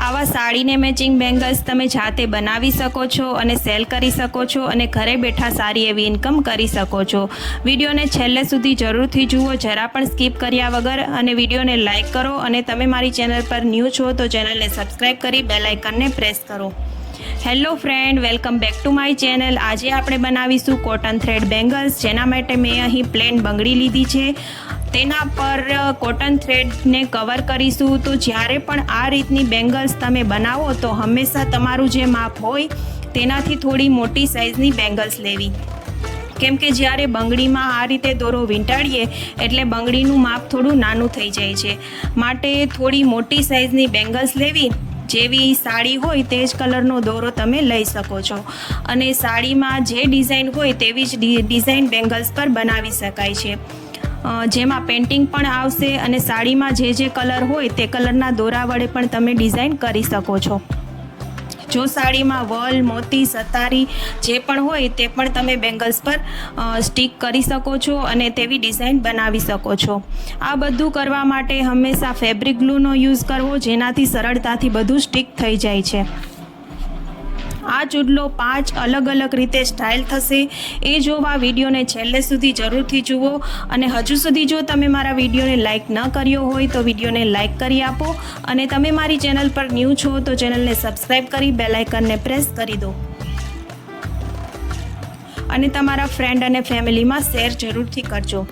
આવા સાડીને matching bangles તમે જાતે બનાવી શકો છો અને સેલ કરી શકો છો અને ઘરે બેઠા સારી એવી ઇન્કમ કરી શકો છો। વિડીયોને છેલ્લે સુધી જરૂરથી જુઓ, જરા પણ સ્કીપ કર્યા વગર, અને વિડીયોને લાઇક કરો અને તમે મારી ચેનલ પર ન્યૂ છો તો ચેનલને સબસ્ક્રાઈબ કરી બેલ આઇકનને પ્રેસ કરો। Hello friend, welcome back to my channel. આજે આપણે બનાવીશું કોટન થ્રેડ બેંગલ્સ, જેના માટે મેં અહીં પ્લેન બંગડી લીધી છે। તેના પર કોટન થ્રેડને કવર કરીશું। તો જ્યારે પણ આ રીતની બેંગલ્સ તમે બનાવો તો હંમેશા તમારું જે માપ હોય તેનાથી થોડી મોટી સાઇઝની બેંગલ્સ લેવી, કેમ કે જ્યારે બંગડીમાં આ રીતે દોરો વીંટાળીએ એટલે બંગડીનું માપ થોડું નાનું થઈ જાય છે, માટે થોડી મોટી સાઇઝની બેંગલ્સ લેવી। જેવી સાડી હોય તે જ કલરનો દોરો તમે લઈ શકો છો અને સાડીમાં જે ડિઝાઇન હોય તેવી જ ડિઝાઇન બેંગલ્સ પર બનાવી શકાય છે, જેમાં પેઇન્ટિંગ પણ આવશે અને સાડીમાં જે કલર હોય તે કલરના દોરા વડે પણ તમે ડિઝાઇન કરી શકો છો। જો સાડીમાં વલ, મોતી, સતારી જે પણ હોય તે પણ તમે બેંગલ્સ પર સ્ટીક કરી શકો છો અને તેવી ડિઝાઇન બનાવી શકો છો। આ બધું કરવા માટે હંમેશા ફેબ્રિક ગ્લુનો યુઝ કરવો, જેનાથી સરળતાથી બધું સ્ટીક થઈ જાય છે। આ ચૂડલો 5 અલગ અલગ રીતે સ્ટાઇલ થશે એ જોવા વિડીયોને છેલ્લે સુધી જરૂરથી જુઓ, અને હજુ સુધી જો તમે મારા વિડીયોને લાઇક ન કર્યો હોય તો વિડીયોને લાઇક કરી આપો, અને તમે મારી ચેનલ પર ન્યૂ છો તો ચેનલને સબસ્ક્રાઈબ કરી બેલ આઇકનને પ્રેસ કરી દો, અને તમારા ફ્રેન્ડ અને ફેમિલીમાં શેર જરૂરથી કરજો।